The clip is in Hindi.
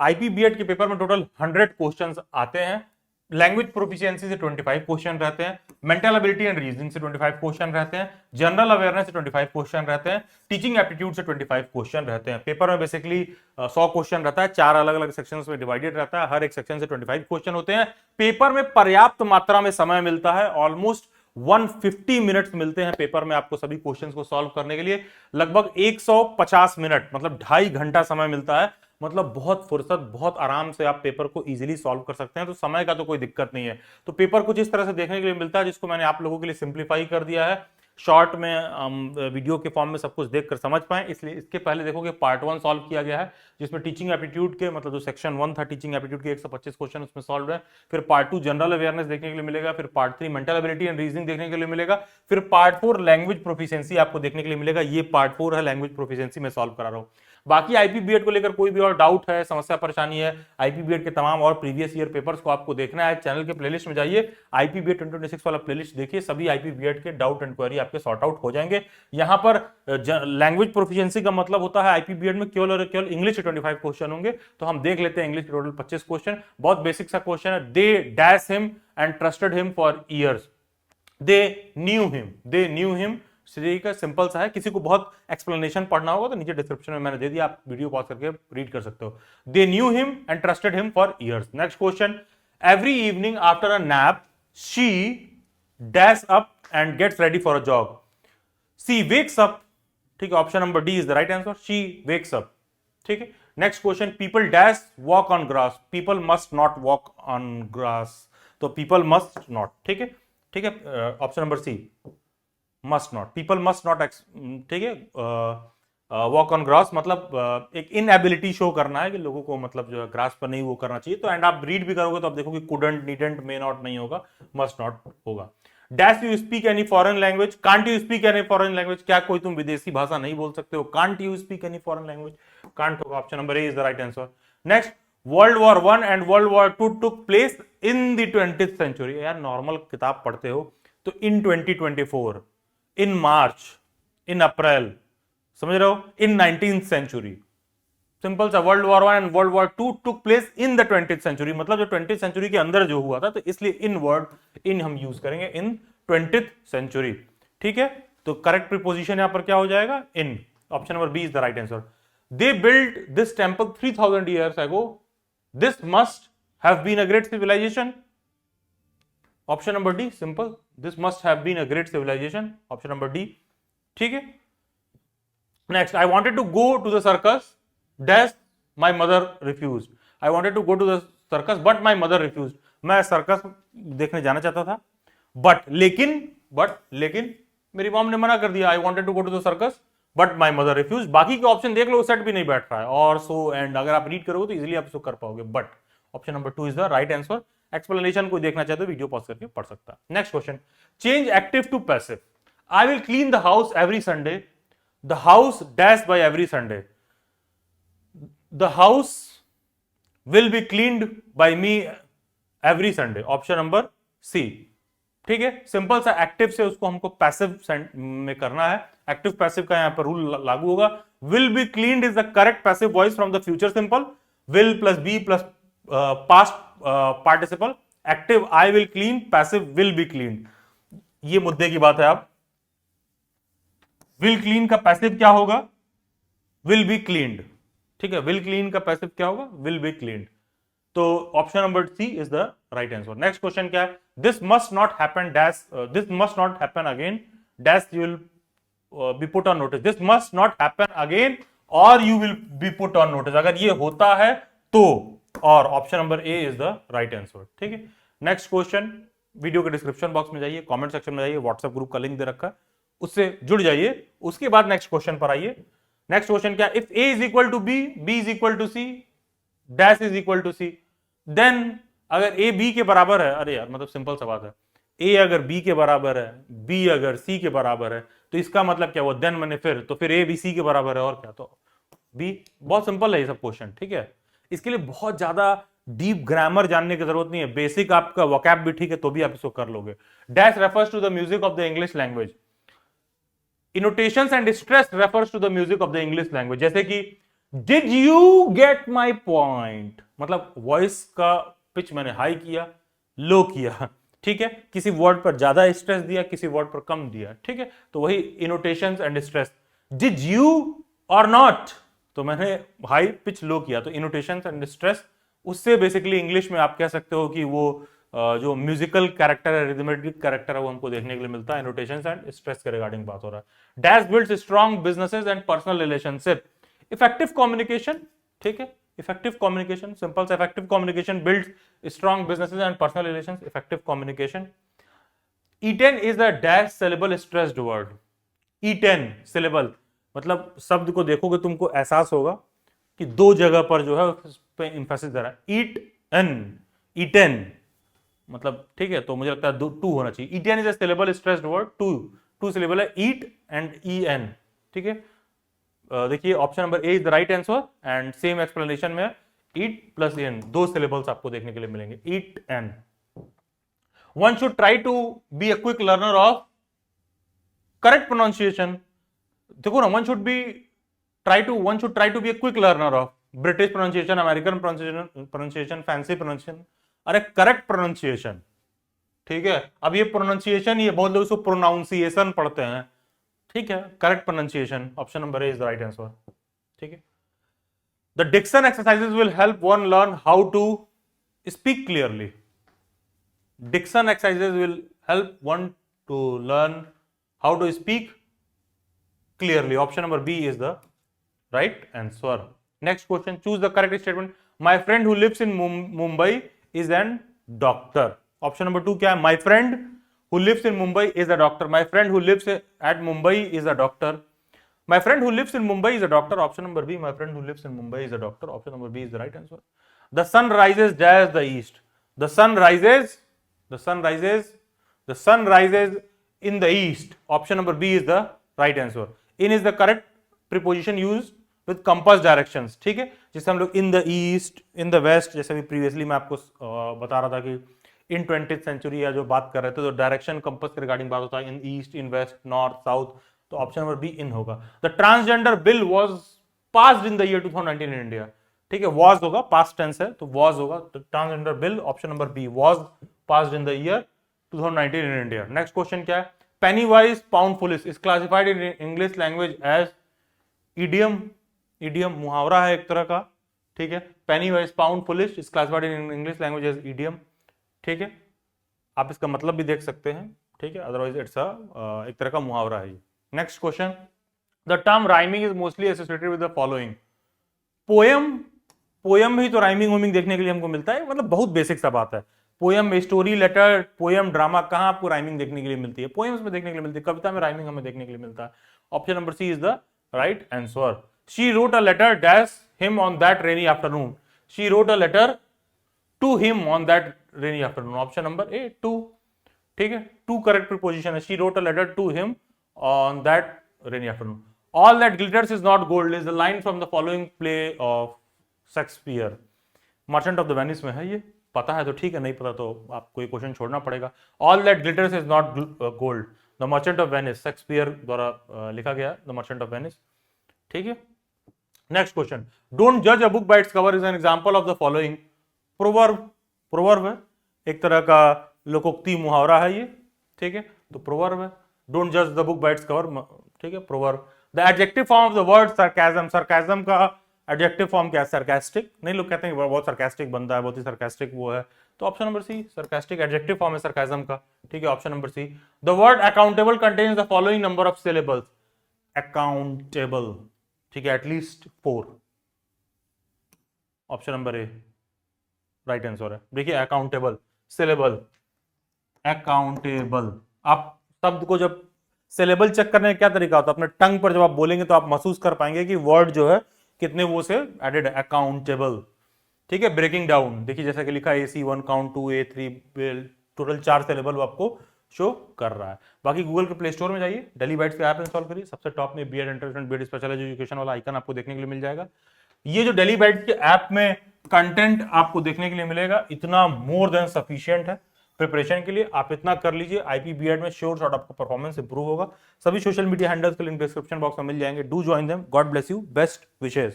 आईपीबीएड के पेपर में टोटल 100 क्वेश्चंस आते हैं। लैंग्वेज प्रोफिशिएंसी से 25 क्वेश्चन रहते हैं, मेंटल एबिलिटी एंड रीजनिंग से 25 क्वेश्चन रहते हैं, जनरल अवेयरनेस से 25 क्वेश्चन रहते हैं, टीचिंग एप्टीट्यूड से 25 क्वेश्चन रहते हैं। पेपर में बेसिकली 100 क्वेश्चन रहता है, 4 अलग अलग सेक्शंस में डिवाइडेड रहता है, हर एक सेक्शन से 25 क्वेश्चन होते हैं। पेपर में पर्याप्त मात्रा में समय मिलता है, ऑलमोस्ट 150 मिनट्स मिलते हैं पेपर में आपको सभी क्वेश्चंस को सॉल्व करने के लिए। लगभग 150 मिनट मतलब 2.5 घंटा समय मिलता है। मतलब बहुत फुर्सत, बहुत आराम से आप पेपर को इजीली सॉल्व कर सकते हैं, तो समय का तो कोई दिक्कत नहीं है। तो पेपर कुछ इस तरह से देखने के लिए मिलता है, जिसको मैंने आप लोगों के लिए सिंप्लीफाई कर दिया है, शॉर्ट में वीडियो के फॉर्म में सब कुछ देखकर समझ पाए। इसलिए इसके पहले देखोगे पार्ट 1 सॉल्व किया गया है, जिसमें टीचिंग एप्टीट्यूड के मतलब जो सेक्शन 1 था टीचिंग एप्टीट्यूड के 125 क्वेश्चन उसमें सॉल्व है। फिर पार्ट 2 जनरल अवेयरनेस देखने के लिए मिलेगा, फिर part 3 mental ability and reasoning देखने के लिए मिलेगा, फिर पार्ट 4 लैंग्वेज प्रोफिशिएंसी आपको देखने के लिए मिलेगा। ये पार्ट 4 है, लैंग्वेज प्रोफिशिएंसी में सॉल्व करा रहा हूं। बाकी आईपीबीएड को लेकर कोई भी और डाउट है, समस्या परेशानी है, आईपीबीएड के तमाम और प्रीवियस ईयर पेपर्स को आपको देखना है, चैनल के प्लेलिस्ट में जाइए, आईपीबीएड 2026 वाला प्लेलिस्ट देखिए, सभी आईपीबीएड के डाउट एंड क्वेरी आपके सॉर्ट आउट हो जाएंगे। यहाँ पर लैंग्वेज प्रोफिशिएंसी का मतलब होता है आईपीबीएड में केवल और केवल इंग्लिश के 25 क्वेश्चन होंगे। तो हम देख लेते हैं इंग्लिश के टोटल 25 क्वेश्चन। बहुत बेसिक सा क्वेश्चन है। They dash him and trusted him for years. They knew him Shri का सिंपल सा है। किसी को बहुत एक्सप्लेनेशन पढ़ना होगा तो नीचे डिस्क्रिप्शन में मैंने दे दिया, आप वीडियो पॉज करके रीड कर सकते हो। They knew him and trusted him for years. Next question, every evening after a nap she dash up and gets ready for a job. She wakes up, ठीक है, option number D is the right answer, she wakes up, ठीक है। Next question, people dash walk on grass, people must not walk on grass, तो पीपल मस्ट नॉट, ठीक है, ठीक है, option number C must not, people must not, ठीक है। वॉक ऑन ग्रास मतलब एक इनएबिलिटी शो करना है कि लोगों को मतलब जो है ग्रास पर नहीं वो करना चाहिए। तो एंड आप रीड भी करोगे तो आप देखोगे कुडंट, नीडेंट, मे नॉट नहीं होगा, मस्ट नॉट होगा। Dash you speak any foreign language, can't you speak any foreign language, क्या कोई तुम विदेशी भाषा नहीं बोल सकते हो? Can't you speak any foreign language, can't होगा, option number A is the right answer. Next, world war 1 and world war 2 took place in the 20th century. यार नॉर्मल किताब पढ़ते हो तो इन 2024, इन मार्च, इन अप्रैल, समझ रहे हो, इन 19th सेंचुरी। सिंपल सा, world war 1 and world war 2 took place in the 20th century, मतलब जो 20th सेंचुरी के अंदर जो हुआ था, तो इसलिए इन वर्ड, इन हम यूज करेंगे, इन 20th सेंचुरी, ठीक है। तो करेक्ट प्रीपोजिशन यहां पर क्या हो जाएगा? इन, option number B is the right answer. They build this temple 3000 years ago, this must have been a great civilisation, option number D, simple, this must have been a great civilisation, option number D, ठीक है। Next, I wanted to go to the circus dash my mother refused, I wanted to go to the circus but my mother refused. मैं सर्कस देखने जाना चाहता था लेकिन मेरी मॉम ने मना कर दिया। I wanted to go to the circus but my mother refused. बाकी के ऑप्शन देख लो, सेट भी नहीं बैठ रहा है, और सो एंड अगर आप रीड करोगे तो इजीली आप इसको कर पाओगे, but option number 2 is the right answer. Explanation को देखना चाहते हो वीडियो पॉज करके पढ़ सकता है। Next question, change active to passive. I will clean the house every Sunday, the house dash by every Sunday, the house will be cleaned by me every Sunday, option number C, ठीक है। सिंपल सा, एक्टिव से उसको हमको पैसिव में करना है, एक्टिव पैसिव का यहां पर रूल लागू होगा। Will be cleaned is the correct passive voice from the future simple, will plus be plus past participle, active I will clean, passive will be clean. ये मुद्दे की बात है। आप विल क्लीन का पैसिव क्या होगा? विल बी क्लीन्ड, ठीक है। विल क्लीन का पैसिव क्या होगा? Will be cleaned. तो option number C is the right answer. Next question क्या है? This must not happen dash, this must not happen again dash you will be put on notice, this must not happen again और you will be put on notice. अगर ये होता है तो, और option number A is the right answer, ठीक है। नेक्स्ट क्वेश्चन, वीडियो के डिस्क्रिप्शन बॉक्स में जाइए, कमेंट सेक्शन में जाइए, व्हाट्सएप ग्रुप का लिंक दे रखा है, उससे जुड़ जाइए। उसके बाद नेक्स्ट क्वेश्चन पर आइए। नेक्स्ट क्वेश्चन क्या? If A is equal to B, B is equal to C, dash is equal to C, then अगर ए बी के बराबर है, अरे यार मतलब सिंपल सा बात है, ए अगर बी के बराबर है, बी अगर सी के बराबर है, तो इसका मतलब क्या हुआ? देन मैंने तो फिर ए बी सी के बराबर है, और क्या? तो बी। बहुत सिंपल है ये सब क्वेश्चन, ठीक है। इसके लिए बहुत ज्यादा डीप ग्रामर जानने की जरूरत नहीं है, बेसिक आपका वोकैब भी ठीक है तो भी आप इसको कर लोगे। Dash refers to the music of the English language, intonations and stress refers to the music of the English language. जैसे कि did you get my point, मतलब वॉइस का पिच मैंने हाई किया, लो किया, ठीक है, किसी वर्ड पर ज्यादा स्ट्रेस दिया, किसी वर्ड पर कम दिया, ठीक है, तो वही इनोटेशंस एंड स्ट्रेस। डिड यू और नॉट, तो मैंने हाई पिच लो किया, तो इनोटेशंस एंड स्ट्रेस, उससे बेसिकली इंग्लिश में आप कह सकते हो कि वो जो म्यूजिकल कैरेक्टर है, रिदमेटिक कैरेक्टर है, वो हमको देखने के लिए मिलता है। इनोटेशंस एंड स्ट्रेस के रिगार्डिंग बात हो रहा है। Dash builds strong businesses and personal relationship. Effective communication, ठीक है, इफेक्टिव कम्युनिकेशन, सिंपल से effective communication builds strong businesses and personal relations, effective communication. Eaten is the dash syllable stressed word. Eaten syllable मतलब शब्द को देखोगे तुमको एहसास होगा कि दो जगह पर जो है उस पे इंफेसिस दे रहा है। ईट एन, ईटेन मतलब, ठीक है, तो मुझे लगता है टू होना चाहिए। Eaten is a syllable stressed word, two syllable है, ईट एंड ई एन, ठीक है। देखिए option number A is the right answer and same explanation में ईट प्लस एन, दो सिलेबल्स आपको देखने के लिए मिलेंगे, eat N. One should try to be a quick learner of correct pronunciation. देखो ना, one should try to be a quick learner of British pronunciation, American pronunciation, fancy pronunciation, अरे करेक्ट प्रोनाउंसिएशन, ठीक है। अब ये प्रोनाउंसिएशन, ये बहुत लोग इसको प्रोनाउंसिएशन पढ़ते हैं, ठीक है, correct pronunciation, option number A is the right answer, ठीक है। The diction exercises will help one learn how to speak clearly. Diction exercises will help one to learn how to speak clearly. Option number B is the right answer. Next question, choose the correct statement. My friend who lives in Mumbai is an doctor. Option number 2 क्या है? My friend who lives in Mumbai is a doctor. My friend who lives at Mumbai is a doctor. My friend who lives in Mumbai is a doctor. Option number B, my friend who lives in Mumbai is a doctor. Option number B is the right answer. The sun rises dash the east. The sun rises, the sun rises, the sun rises in the east. Option number B is the right answer. In is the correct preposition used with compass directions, ठीक है, जिससे हम लोग in the east, in the west, जैसे भी प्रीवियसली मैं आपको बता रहा था कि इन 20th सेंचुरी या जो बात कर रहे थे तो डायरेक्शन कंपास के रिगार्डिंग बात होता है, इन ईस्ट, इन वेस्ट, नॉर्थ, साउथ, तो ऑप्शन नंबर बी इन होगा। The transgender bill was passed in the year 2019 in India, ठीक है, वाज होगा, पास्ट टेंस है तो वाज होगा, तो transgender bill option number B was passed in the year 2019 in India. Next question क्या है? Pennywise pound foolish is classified in English language as idiom. Idiom मुहावरा है एक तरह का, ठीक है। Pennywise pound foolish is classified in English language as idiom, ठीक है। आप इसका मतलब भी देख सकते हैं, ठीक है, अदरवाइज इट्स एक तरह का मुहावरा है ये। Next question, the term rhyming is mostly associated with the following. Poem, poem भी तो राइमिंग वोमिंग देखने के लिए हमको मिलता है, मतलब बहुत बेसिक सा बात है। पोएम में स्टोरी, लेटर, पोएम, ड्रामा, कहां आपको राइमिंग देखने के लिए मिलती है? पोएम्स में देखने के लिए मिलती है, कविता में राइमिंग हमें देखने के लिए मिलता है। Option number C is the right answer. She wrote a letter dash him on that rainy afternoon. She wrote a letter to him on that rainy afternoon. Option number A to, ठीक है, टू करेक्ट प्रीपोजिशन है। She wrote a letter to him on that rainy afternoon. All that glitters is not gold is the line from the following play of Shakespeare. Merchant of the Venice में है ये, पता है तो ठीक है, नहीं पता तो आपको ये क्वेश्चन छोड़ना पड़ेगा। All that glitters is not gold, the merchant of Venice, Shakespeare द्वारा लिखा गया द मर्चेंट ऑफ वेनिस, ठीक है। नेक्स्ट क्वेश्चन, डोंट जज a book by its cover is an example of the following. Proverb, proverb है, एक तरह का लोकोक्ति मुहावरा है ये, ठीक है, तो प्रोवर्ब है। डोंट जज the book by its cover, ठीक है, proverb. The adjective form of the word sarcasm, sarcasm का एडजेक्टिव फॉर्म क्या है? सरकास्टिक। नहीं, लोग कहते हैं बहुत सरकास्टिक बंदा है, बहुत ही सरकास्टिक वो है, तो option number C, sarcastic adjective form है सरकाज़म का, ठीक है, option number C. The word accountable contains the following number of syllables. Accountable, ठीक है, at least 4, option number A right answer है। देखिए अकाउंटेबल, सिलेबल, अकाउंटेबल, आप शब्द को जब सिलेबल चेक करने का क्या तरीका होता है? अपने टंग पर जब आप बोलेंगे तो आप महसूस कर पाएंगे कि वर्ड जो है कितने वो से एडेड है। अकाउंटेबल, ठीक है। ब्रेकिंग डाउन, देखिए जैसा कि लिखा है AC1 count 2 A3, total 4 syllable आपको शो कर रहा है। बाकी गूगल के प्ले स्टोर में जाइए, डेली बाइट्स का ऐप इंस्टॉल करिए, सबसे टॉप में B Ed entertainment, B Ed special education वाला आइकन आपको देखने के लिए मिल जाएगा। ये जो डेली बाइट्स के ऐप में कंटेंट आपको देखने के लिए मिलेगा, इतना मोर देन सफिशिएंट है प्रिपरेशन के लिए। आप इतना कर लीजिए, आईपी बीएड में श्योर शॉट आपका परफॉर्मेंस इंप्रूव होगा। सभी सोशल मीडिया हैंडल्स के लिंक डिस्क्रिप्शन बॉक्स में मिल जाएंगे। Do join them. God bless you, best wishes.